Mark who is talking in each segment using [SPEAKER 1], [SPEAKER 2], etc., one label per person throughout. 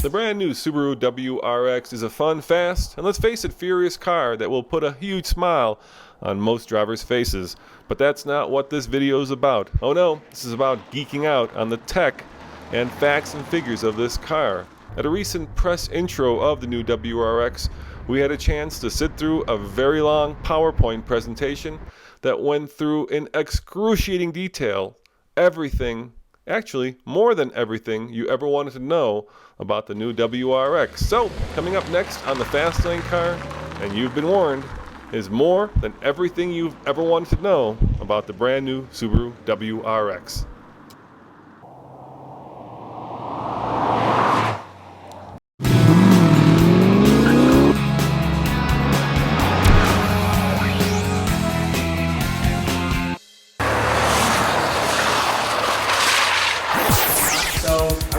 [SPEAKER 1] The brand new Subaru WRX is a fun, fast, and let's face it, furious car that will put a huge smile on most drivers' faces. But that's not what this video is about. Oh no, this is about geeking out on the tech and facts and figures of this car. At a recent press intro of the new WRX, we had a chance to sit through a very long PowerPoint presentation that went through in excruciating detail everything, actually more than everything you ever wanted to know about the new WRX. So, coming up next on the Fast Lane Car, and you've been warned, is more than everything you've ever wanted to know about the brand new Subaru WRX.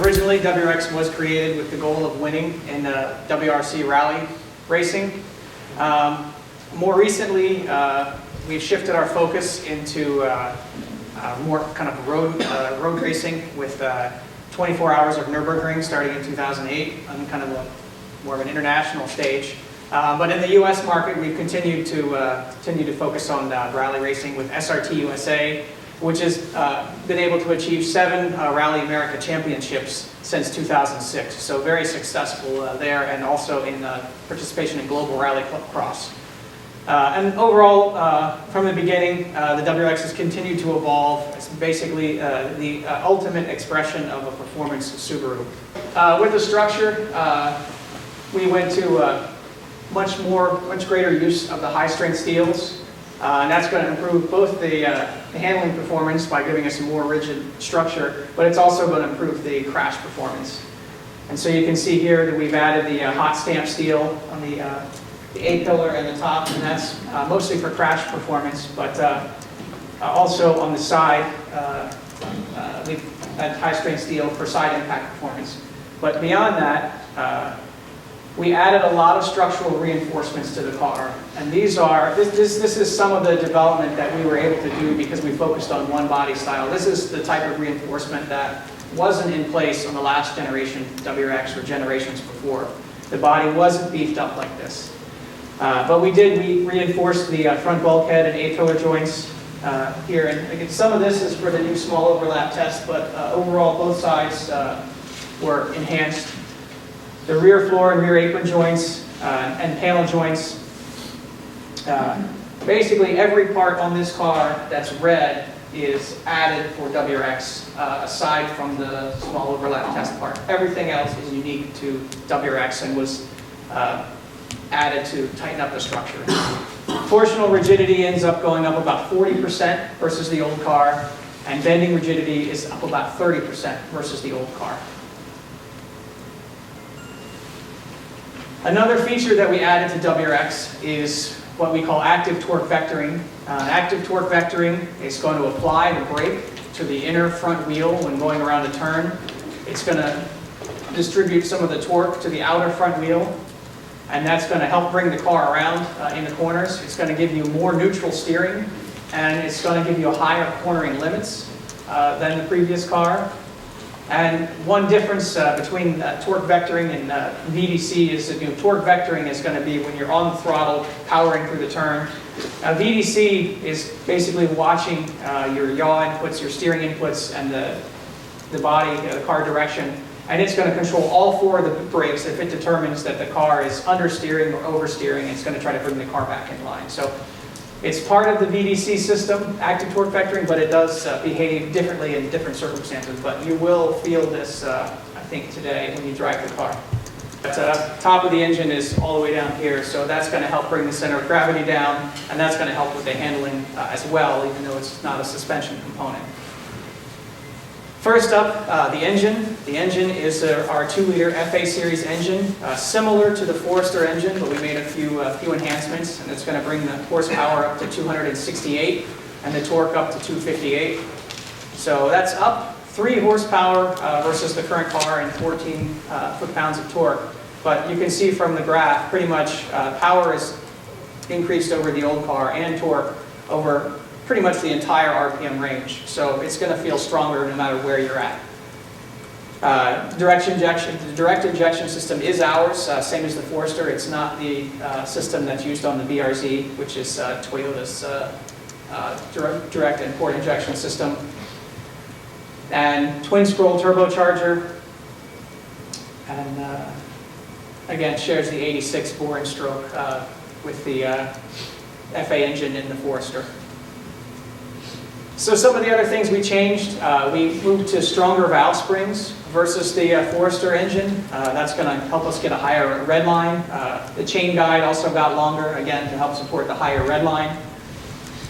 [SPEAKER 2] Originally, WRX was created with the goal of winning in WRC rally racing. More recently, we've shifted our focus into more kind of road racing with 24 hours of Nürburgring starting in 2008 on kind of more of an international stage. But in the U.S. market, we've continued to focus on rally racing with SRT USA, which has been able to achieve 7 Rally America championships since 2006. So very successful there, and also in participation in global rally cross. And overall, from the beginning, the WRX has continued to evolve. It's basically the ultimate expression of a performance Subaru. With the structure, we went to much greater use of the high-strength steels. And that's going to improve both the handling performance by giving us a more rigid structure, but it's also going to improve the crash performance. And so you can see here that we've added the hot stamp steel on the A-pillar and the top, and that's mostly for crash performance, but also on the side, we've had high-strength steel for side impact performance. But beyond that, we added a lot of structural reinforcements to the car, and this is some of the development that we were able to do because we focused on one body style. This is the type of reinforcement that wasn't in place on the last generation WRX or generations before. The body wasn't beefed up like this. But we reinforced the front bulkhead and A-pillar joints here, and again, some of this is for the new small overlap test, but overall both sides were enhanced. The rear floor and rear apron joints and panel joints. Basically every part on this car that's red is added for WRX, aside from the small overlap test part. Everything else is unique to WRX and was added to tighten up the structure. Torsional rigidity ends up going up about 40% versus the old car, and bending rigidity is up about 30% versus the old car. Another feature that we added to WRX is what we call active torque vectoring. Active torque vectoring is going to apply the brake to the inner front wheel when going around a turn. It's going to distribute some of the torque to the outer front wheel, and that's going to help bring the car around in the corners. It's going to give you more neutral steering, and it's going to give you higher cornering limits than the previous car. And one difference between torque vectoring and VDC is that torque vectoring is going to be when you're on the throttle, powering through the turn. VDC is basically watching your yaw inputs, your steering inputs, and the body, the car direction. And it's going to control all 4 of the brakes if it determines that the car is understeering or oversteering. It's going to try to bring the car back in line. So it's part of the VDC system, active torque vectoring, but it does behave differently in different circumstances. But you will feel this, I think, today when you drive the car. The top of the engine is all the way down here, so that's going to help bring the center of gravity down, and that's going to help with the handling as well, even though it's not a suspension component. First up, the engine. The engine is our 2-liter FA series engine, similar to the Forester engine, but we made a few enhancements, and it's going to bring the horsepower up to 268 and the torque up to 258. So that's up 3 horsepower versus the current car and 14 foot-pounds of torque. But you can see from the graph, pretty much power is increased over the old car and torque over pretty much the entire RPM range. So it's going to feel stronger no matter where you're at. Direct injection. The direct injection system is ours, same as the Forester. It's not the system that's used on the BRZ, which is Toyota's direct and port injection system. And twin scroll turbocharger, and again shares the 86 bore and stroke with the FA engine in the Forester. So some of the other things we changed, we moved to stronger valve springs versus the Forester engine. That's going to help us get a higher red line. The chain guide also got longer, again, to help support the higher red line.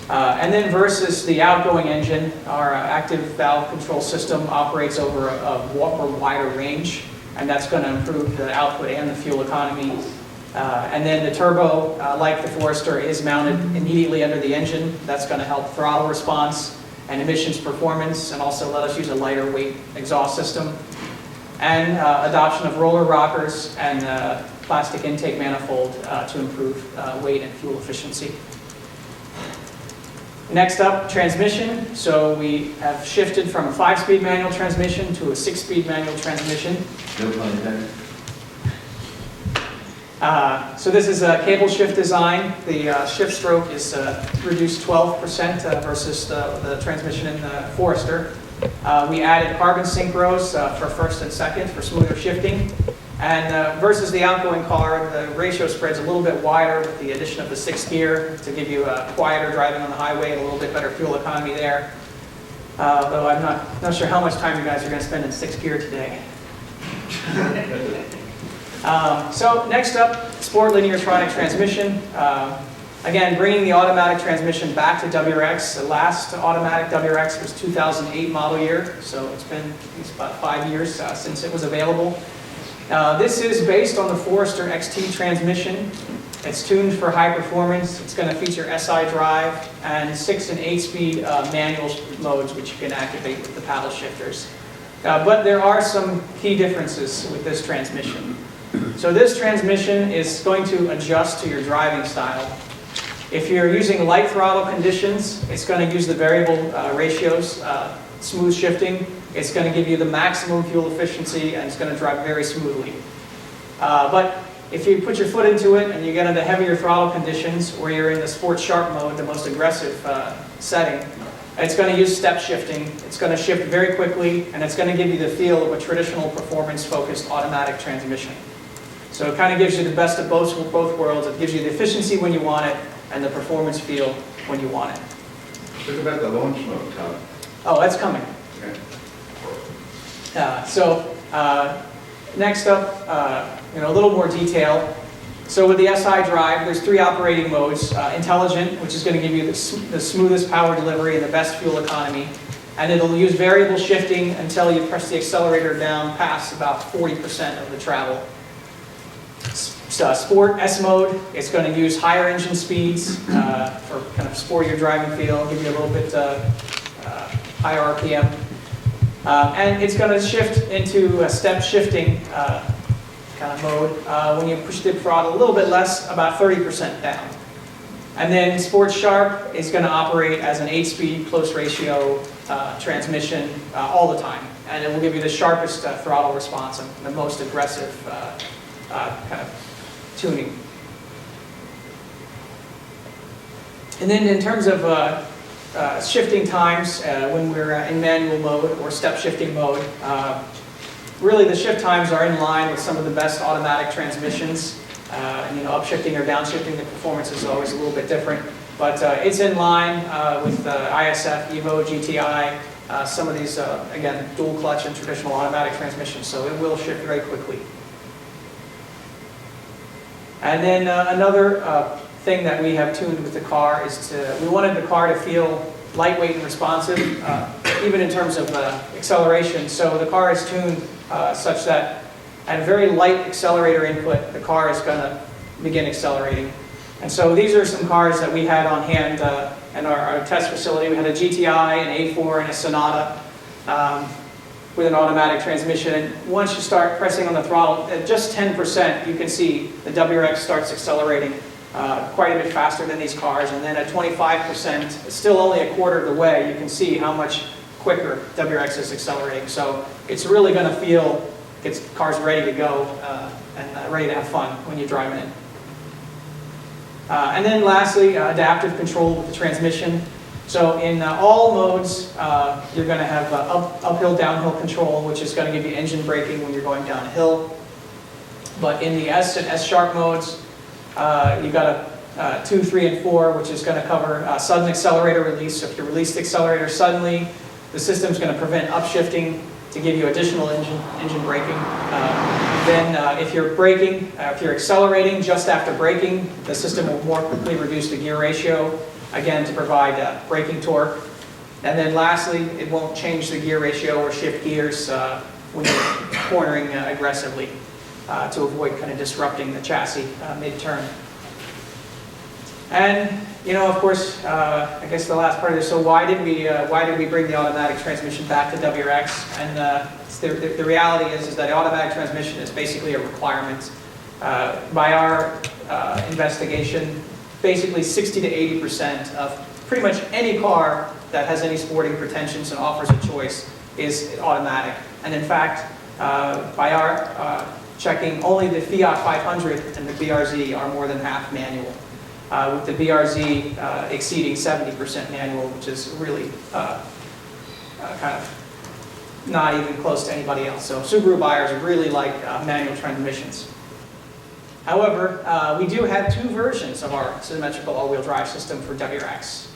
[SPEAKER 2] And then versus the outgoing engine, our active valve control system operates over a wider range, and that's going to improve the output and the fuel economy. And then the turbo, like the Forester, is mounted immediately under the engine. That's going to help throttle response and emissions performance, and also let us use a lighter weight exhaust system. And adoption of roller rockers and plastic intake manifold to improve weight and fuel efficiency. Next up, transmission. So we have shifted from a 5-speed manual transmission to a 6-speed manual transmission.
[SPEAKER 3] No pun intended.
[SPEAKER 2] So this is a cable shift design. The shift stroke is reduced 12% versus the transmission in the Forester. We added carbon synchros for first and second for smoother shifting. And versus the outgoing car, the ratio spreads a little bit wider with the addition of the 6th gear to give you a quieter driving on the highway and a little bit better fuel economy there. Though I'm not sure how much time you guys are going to spend in 6th gear today. So next up, Sport Lineartronic transmission. Again, bringing the automatic transmission back to WRX. The last automatic WRX was 2008 model year, so it's been about 5 years since it was available. This is based on the Forester XT transmission. It's tuned for high performance. It's going to feature SI drive and 6 and 8-speed manual modes, which you can activate with the paddle shifters. But there are some key differences with this transmission. So this transmission is going to adjust to your driving style. If you're using light throttle conditions, it's going to use the variable ratios, smooth shifting. It's going to give you the maximum fuel efficiency, and it's going to drive very smoothly. But if you put your foot into it and you get into heavier throttle conditions, or you're in the sport sharp mode, the most aggressive setting, it's going to use step shifting. It's going to shift very quickly, and it's going to give you the feel of a traditional performance-focused automatic transmission. So it kind of gives you the best of both worlds. It gives you the efficiency when you want it, and the performance feel when you want it.
[SPEAKER 3] What about the launch mode, Tom?
[SPEAKER 2] Oh, that's coming.
[SPEAKER 3] Okay.
[SPEAKER 2] Next up, a little more detail. So with the SI drive, there's 3 operating modes. Intelligent, which is going to give you the smoothest power delivery and the best fuel economy. And it'll use variable shifting until you press the accelerator down past about 40% of the travel. Sport S mode, it's going to use higher engine speeds for kind of sportier driving feel, give you a little bit higher RPM. And it's going to shift into a step shifting kind of mode when you push the throttle a little bit less, about 30% down. And then Sport Sharp is going to operate as an 8-speed close ratio transmission all the time. And it will give you the sharpest throttle response and the most aggressive kind of tuning. And then in terms of shifting times when we're in manual mode or step shifting mode, really the shift times are in line with some of the best automatic transmissions. Upshifting or downshifting, the performance is always a little bit different. But it's in line with ISF, Evo, GTI, some of these, again, dual clutch and traditional automatic transmissions, so it will shift very quickly. And then another thing that we have tuned with the car is we wanted the car to feel lightweight and responsive, even in terms of acceleration. So the car is tuned such that at a very light accelerator input, the car is going to begin accelerating. And so these are some cars that we had on hand in our test facility. We had a GTI, an A4, and a Sonata with an automatic transmission. And once you start pressing on the throttle, at just 10%, you can see the WRX starts accelerating quite a bit faster than these cars. And then at 25%, still only a quarter of the way, you can see how much quicker WRX is accelerating. So it's really going to feel, the car's ready to go and ready to have fun when you're driving it. And then lastly, adaptive control with the transmission. So in all modes, you're going to have uphill, downhill control, which is going to give you engine braking when you're going downhill. But in the S and S sharp modes, you've got a 2, 3, and 4, which is going to cover sudden accelerator release. So if you release the accelerator suddenly, the system's going to prevent upshifting to give you additional engine braking. Then if you're braking, if you're accelerating just after braking, the system will more quickly reduce the gear ratio, again to provide braking torque. And then lastly, it won't change the gear ratio or shift gears when you're cornering aggressively to avoid kind of disrupting the chassis mid-turn. And of course, I guess the last part of this. So why did we bring the automatic transmission back to WRX? And the reality is that the automatic transmission is basically a requirement. By our investigation, basically 60 to 80% of pretty much any car that has any sporting pretensions and offers a choice is automatic. And in fact, by our checking, only the Fiat 500 and the BRZ are more than half manual. With the BRZ exceeding 70% manual, which is really kind of not even close to anybody else. So Subaru buyers really like manual transmissions. However, we do have two versions of our symmetrical all-wheel drive system for WRX.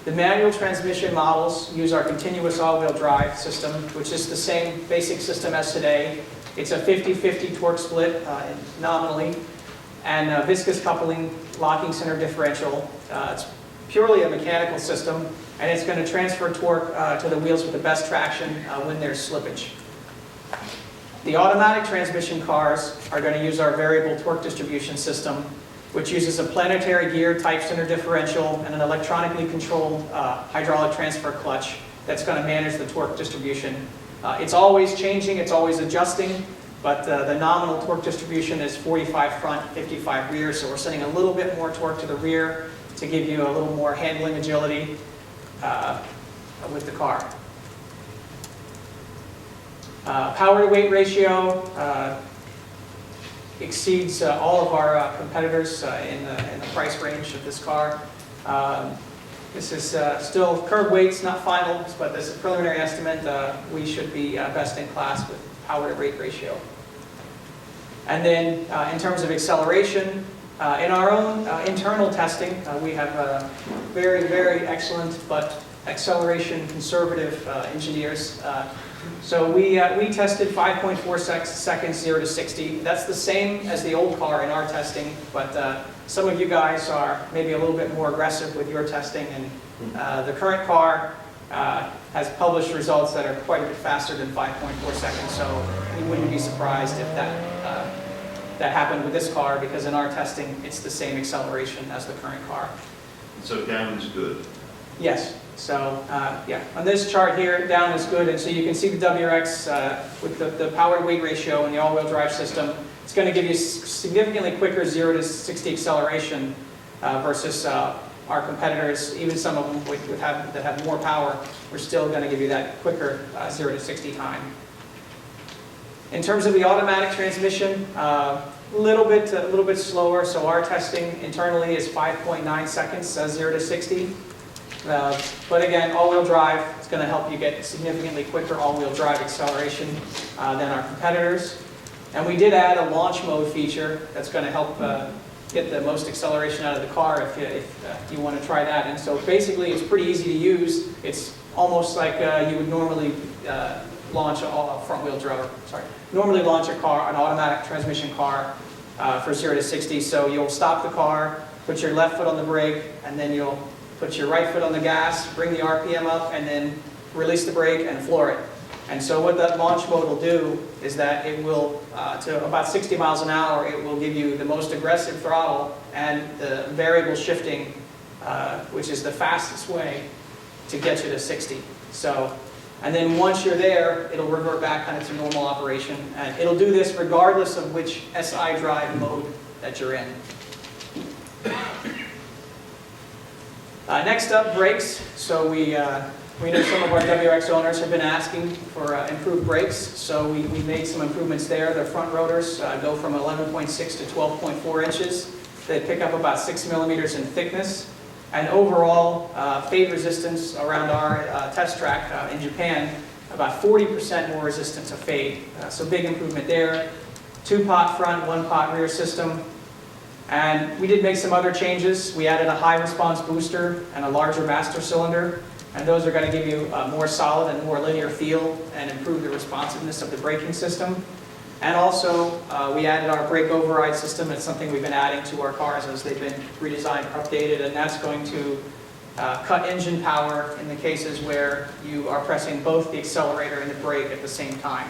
[SPEAKER 2] The manual transmission models use our continuous all-wheel drive system, which is the same basic system as today. It's a 50-50 torque split nominally, and viscous coupling, locking center differential. It's purely a mechanical system, and it's going to transfer torque to the wheels with the best traction when there's slippage. The automatic transmission cars are going to use our variable torque distribution system, which uses a planetary gear type center differential and an electronically controlled hydraulic transfer clutch that's going to manage the torque distribution. It's always changing, it's always adjusting, but the nominal torque distribution is 45 front, 55 rear, so we're sending a little bit more torque to the rear to give you a little more handling agility with the car. Power to weight ratio exceeds all of our competitors in the price range of this car. This is still curb weights, not finals, but this is a preliminary estimate. We should be best in class with power to weight ratio. And then in terms of acceleration, in our own internal testing, we have very, very excellent but acceleration conservative engineers. So we tested 5.4 seconds 0 to 60. That's the same as the old car in our testing, but some of you guys are maybe a little bit more aggressive with your testing, and the current car has published results that are quite a bit faster than 5.4 seconds, so you wouldn't be surprised if that happened with this car, because in our testing it's the same acceleration as the current car.
[SPEAKER 3] So down is good.
[SPEAKER 2] Yes. So yeah, on this chart here, down is good, and so you can see the WRX with the power to weight ratio and the all-wheel drive system. It's going to give you significantly quicker 0 to 60 acceleration versus our competitors. Even some of them that have more power, we're still going to give you that quicker 0 to 60 time. In terms of the automatic transmission, a little bit slower. So our testing internally is 5.9 seconds 0 to 60. But again, all-wheel drive is going to help you get significantly quicker all-wheel drive acceleration than our competitors. And we did add a launch mode feature that's going to help get the most acceleration out of the car if you want to try that. And so basically it's pretty easy to use. It's almost like you would normally launch a front-wheel drive, normally launch a car, an automatic transmission car for 0 to 60. So you'll stop the car, put your left foot on the brake, and then you'll put your right foot on the gas, bring the RPM up, and then release the brake and floor it. And so what that launch mode will do is that it will, to about 60 miles an hour, it will give you the most aggressive throttle and the variable shifting, which is the fastest way to get you to 60. So, and then once you're there, it'll revert back kind of to normal operation. And it'll do this regardless of which SI drive mode that you're in. Next up, brakes. So we We know some of our WRX owners have been asking for improved brakes, so we made some improvements there. The front rotors go from 11.6 to 12.4 inches. They pick up about 6 millimeters in thickness. And overall, fade resistance around our test track in Japan, about 40% more resistant to fade. So big improvement there. 2-pot front, 1-pot rear system. And we did make some other changes. We added a high response booster and a larger master cylinder. And those are going to give you a more solid and more linear feel and improve the responsiveness of the braking system. And also, we added our brake override system. It's something we've been adding to our cars as they've been redesigned, updated, and that's going to cut engine power in the cases where you are pressing both the accelerator and the brake at the same time.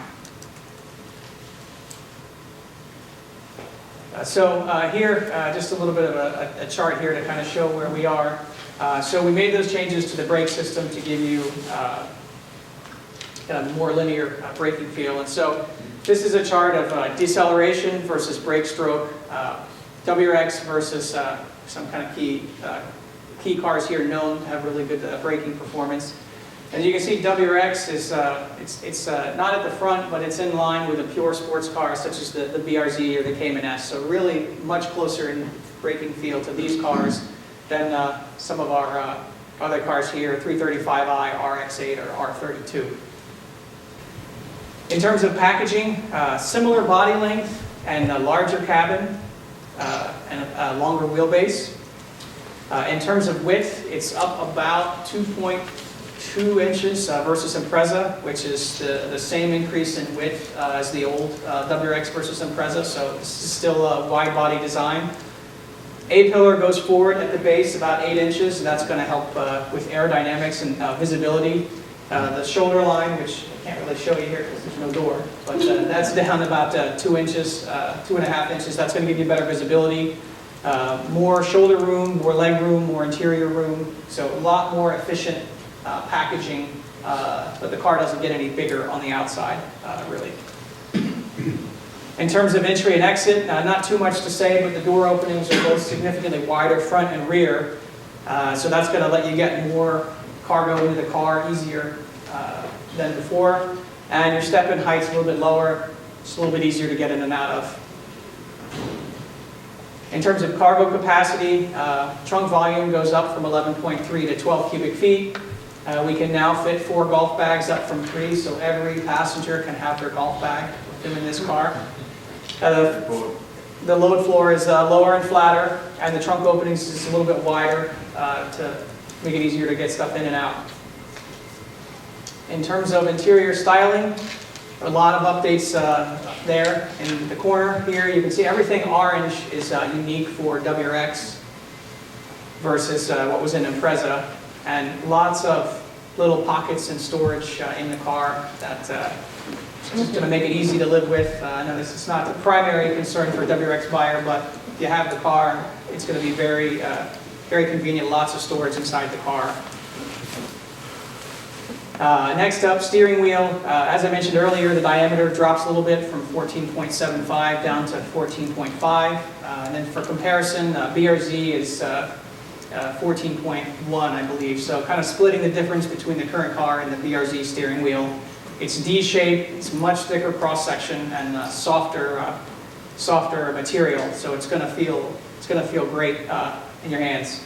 [SPEAKER 2] Here, just a little bit of a chart here to kind of show where we are. So we made those changes to the brake system to give you kind of more linear braking feel. And so this is a chart of deceleration versus brake stroke, WRX versus some kind of key cars here known to have really good braking performance. As you can see, WRX is it's not at the front, but it's in line with a pure sports car such as the BRZ or the Cayman S. So really much closer in braking feel to these cars than some of our other cars here, 335i, RX-8, or R32. In terms of packaging, similar body length and a larger cabin and a longer wheelbase. In terms of width, it's up about 2.2 inches versus Impreza, which is the same increase in width as the old WRX versus Impreza, so this is still a wide body design. A-pillar goes forward at the base about 8 inches, and that's going to help with aerodynamics and visibility. The shoulder line, which I can't really show you here because there's no door, but that's down about 2 inches, 2.5 inches. That's going to give you better visibility. More shoulder room, more leg room, more interior room, so a lot more efficient packaging, but the car doesn't get any bigger on the outside, really. In terms of entry and exit, not too much to say, but the door openings are both significantly wider front and rear, so that's going to let you get more cargo into the car easier than before. And your step-in height's a little bit lower, it's a little bit easier to get in and out of. In terms of cargo capacity, trunk volume goes up from 11.3 to 12 cubic feet. We can now fit 4 golf bags up from 3, so every passenger can have their golf bag with them in this car. The load floor is lower and flatter, and the trunk openings is a little bit wider to make it easier to get stuff in and out. In terms of interior styling, a lot of updates there. In the corner here, you can see everything orange is unique for WRX versus what was in Impreza, and lots of little pockets and storage in the car that is going to make it easy to live with. I know this is not the primary concern for a WRX buyer, but if you have the car, it's going to be very, very convenient. Lots of storage inside the car. Next up, steering wheel. As I mentioned earlier, the diameter drops a little bit from 14.75 down to 14.5. And then for comparison, BRZ is 14.1, I believe. So kind of splitting the difference between the current car and the BRZ steering wheel. It's D-shaped, it's much thicker cross-section and softer material. So it's going to feel great in your hands.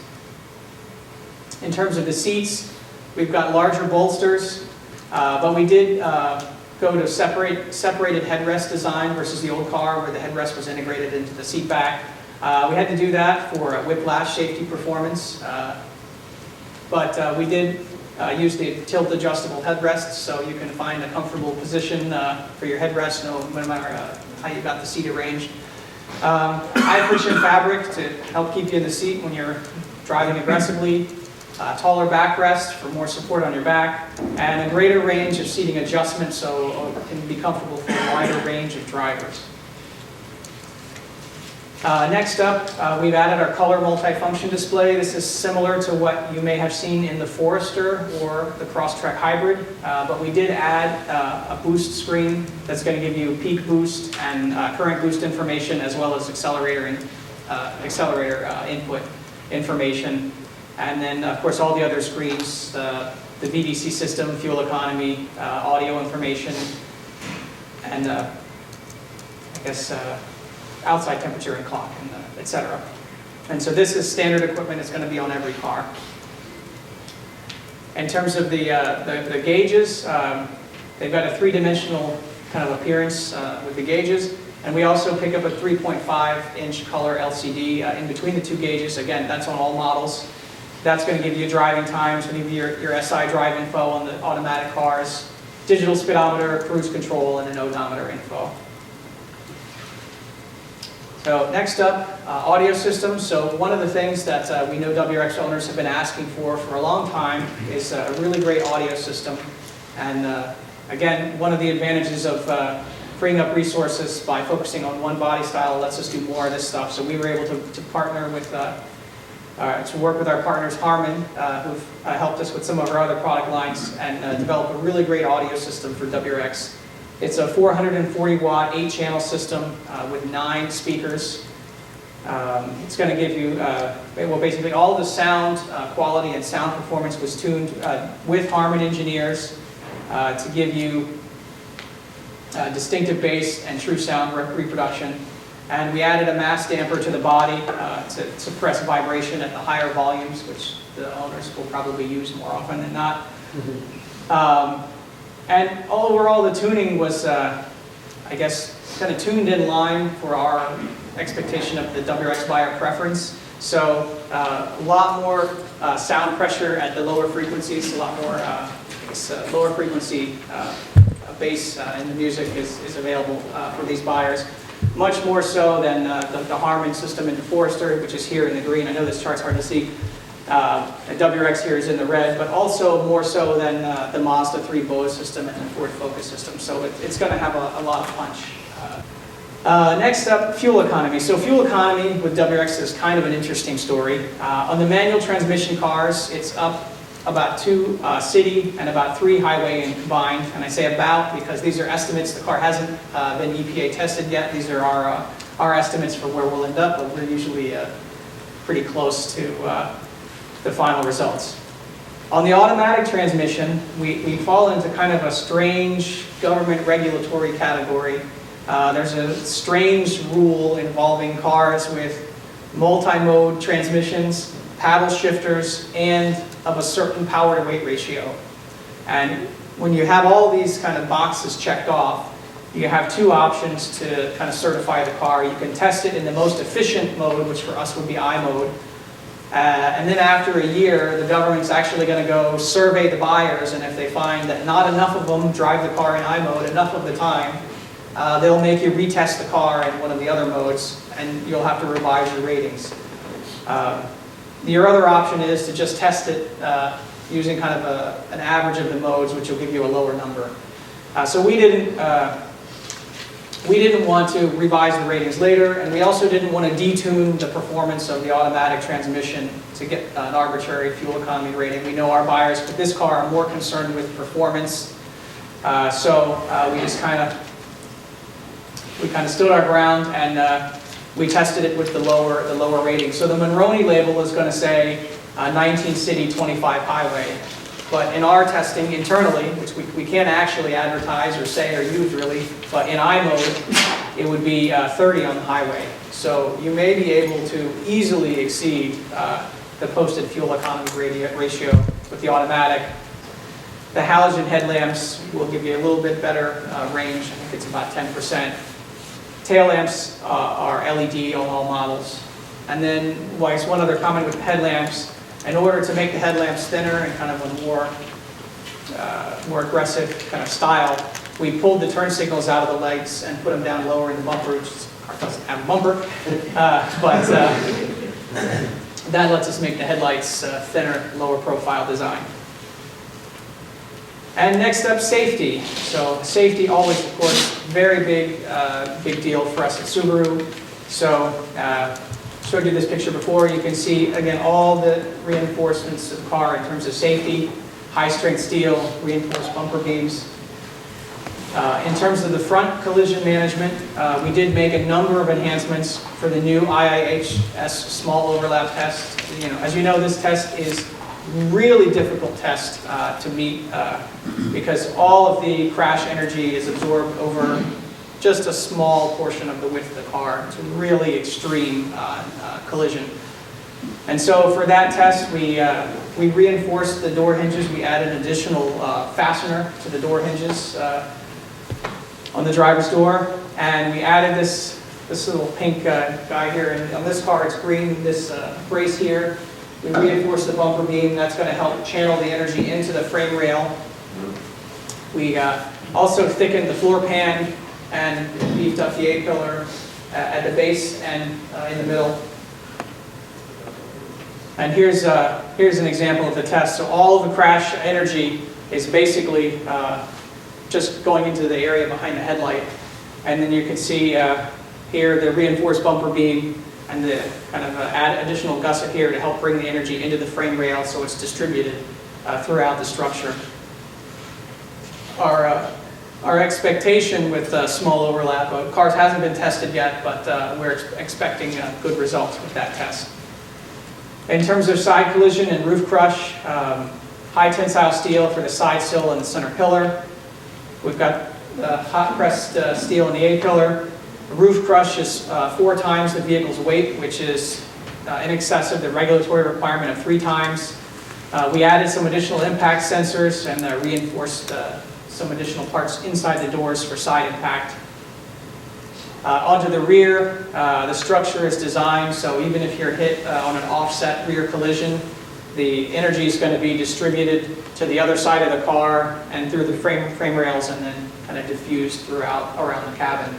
[SPEAKER 2] In terms of the seats, we've got larger bolsters, but we did go to separated headrest design versus the old car where the headrest was integrated into the seat back. We had to do that for whiplash safety performance, but we did use the tilt adjustable headrests so you can find a comfortable position for your headrest no matter how you got the seat arranged. High friction fabric to help keep you in the seat when you're driving aggressively. Taller backrest for more support on your back, and a greater range of seating adjustment so it can be comfortable for a wider range of drivers. Next up, we've added our color multifunction display. This is similar to what you may have seen in the Forester or the Crosstrek Hybrid, but we did add a boost screen that's going to give you peak boost and current boost information as well as accelerator input information. And then, of course, all the other screens, the VDC system, fuel economy, audio information, and I guess outside temperature and clock, and etc. And so this is standard equipment. It's going to be on every car. In terms of the gauges, they've got a three-dimensional kind of appearance with the gauges. And we also pick up a 3.5-inch color LCD in between the two gauges. Again, that's on all models. That's going to give you driving times, going to give you your SI drive info on the automatic cars, digital speedometer, cruise control, and an odometer info. So next up, audio systems. So one of the things that we know WRX owners have been asking for a long time is a really great audio system. And again, one of the advantages of freeing up resources by focusing on one body style lets us do more of this stuff. So we were able to partner with, to work with our partners Harman, who've helped us with some of our other product lines, and develop a really great audio system for WRX. It's a 440-watt, 8-channel system with 9 speakers. It's going to give you, well, basically all the sound quality and sound performance was tuned with Harman engineers to give you distinctive bass and true sound reproduction. And we added a mass damper to the body to suppress vibration at the higher volumes, which the owners will probably use more often than not. And overall, the tuning was, I guess, kind of tuned in line for our expectation of the WRX buyer preference. So a lot more sound pressure at the lower frequencies, a lot more lower frequency bass in the music is available for these buyers. Much more so than the Harman system in the Forester, which is here in the green. I know this chart's hard to see. The WRX here is in the red, but also more so than the Mazda 3 Bose system and the Ford Focus system. So it's going to have a lot of punch. Next up, fuel economy. So fuel economy with WRX is kind of an interesting story. On the manual transmission cars, it's up about 2 city and about 3 highway and combined. And I say about because these are estimates. The car hasn't been EPA tested yet. These are our estimates for where we'll end up, but we're usually pretty close to the final results. On the automatic transmission, we fall into kind of a strange government regulatory category. There's a strange rule involving cars with multi-mode transmissions, paddle shifters, and of a certain power to weight ratio. And when you have all these kind of boxes checked off, you have 2 options to kind of certify the car. You can test it in the most efficient mode, which for us would be I mode. And then after a year, the government's actually going to go survey the buyers, and if they find that not enough of them drive the car in I mode enough of the time, they'll make you retest the car in one of the other modes, and you'll have to revise your ratings. Your other option is to just test it using kind of an average of the modes, which will give you a lower number. So we didn't want to revise the ratings later, and we also didn't want to detune the performance of the automatic transmission to get an arbitrary fuel economy rating. We know our buyers with this car are more concerned with performance, so we just kind of stood our ground, and we tested it with the lower rating. So the Monroney label is going to say 19 city, 25 highway. But in our testing internally, which we can't actually advertise or say or use really, but in I mode, it would be 30 on the highway. So you may be able to easily exceed the posted fuel economy ratio with the automatic. The halogen headlamps will give you a little bit better range. I think it's about 10%. Tail lamps are LED on all models. And then, one other comment with headlamps. In order to make the headlamps thinner and kind of a more aggressive kind of style, we pulled the turn signals out of the legs and put them down lower in the bumper, which the car doesn't have a bumper. But that lets us make the headlights thinner, lower profile design. And next up, safety. So safety always, of course, very big deal for us at Subaru. So showed you this picture before. You can see, again, all the reinforcements of the car in terms of safety, high-strength steel, reinforced bumper beams. In terms of the front collision management, we did make a number of enhancements for the new IIHS small overlap test. As you know, this test is really difficult test to meet because all of the crash energy is absorbed over just a small portion of the width of the car. It's a really extreme collision. And so for that test, we reinforced the door hinges. We added an additional fastener to the door hinges on the driver's door. And we added this little pink guy here. And on this car, it's green, this brace here. We reinforced the bumper beam. That's going to help channel the energy into the frame rail. We also thickened the floor pan and beefed up the A-pillar at the base and in the middle. And here's an example of the test. So all of the crash energy is basically just going into the area behind the headlight. And then you can see here the reinforced bumper beam and the kind of add additional gusset here to help bring the energy into the frame rail so it's distributed throughout the structure. Our expectation with small overlap, cars hasn't been tested yet, but we're expecting good results with that test. In terms of side collision and roof crush, high tensile steel for the side sill and the center pillar. We've got hot pressed steel in the A-pillar. Roof crush is 4 times the vehicle's weight, which is in excess of the regulatory requirement of 3 times. We added some additional impact sensors and reinforced some additional parts inside the doors for side impact. Onto the rear, the structure is designed so even if you're hit on an offset rear collision, the energy is going to be distributed to the other side of the car and through the frame rails and then kind of diffused throughout around the cabin.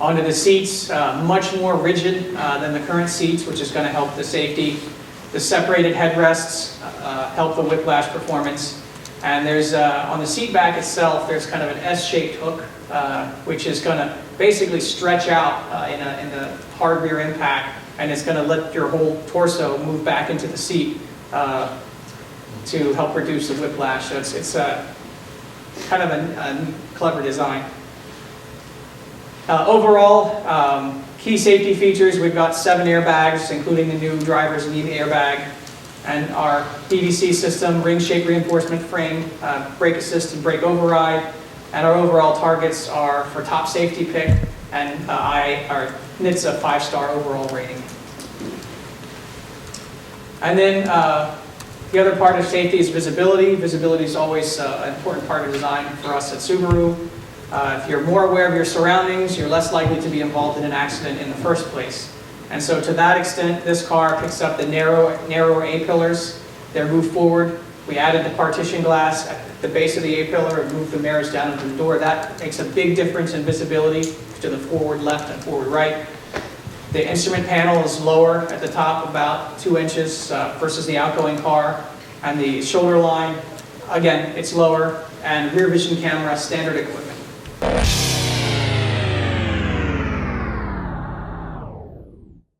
[SPEAKER 2] Onto the seats, much more rigid than the current seats, which is going to help the safety. The separated headrests help the whiplash performance. And there's, on the seat back itself, there's kind of an S-shaped hook, which is going to basically stretch out in the hard rear impact, and it's going to let your whole torso move back into the seat to help reduce the whiplash. So it's kind of a clever design. Overall, key safety features, we've got 7 airbags, including the new driver's knee airbag, and our PVC system, ring shape reinforcement frame, brake assist and brake override, and our overall targets are for top safety pick, and our NHTSA 5-star overall rating. And then the other part of safety is visibility. Visibility is always an important part of design for us at Subaru. If you're more aware of your surroundings, you're less likely to be involved in an accident in the first place. And so to that extent, this car picks up the narrower A-pillars. They're moved forward. We added the partition glass at the base of the A-pillar and moved the mirrors down into the door. That makes a big difference in visibility to the forward left and forward right. The instrument panel is lower at the top, about 2 inches versus the outgoing car. And the shoulder line, again, it's lower. And rear vision camera, standard equipment.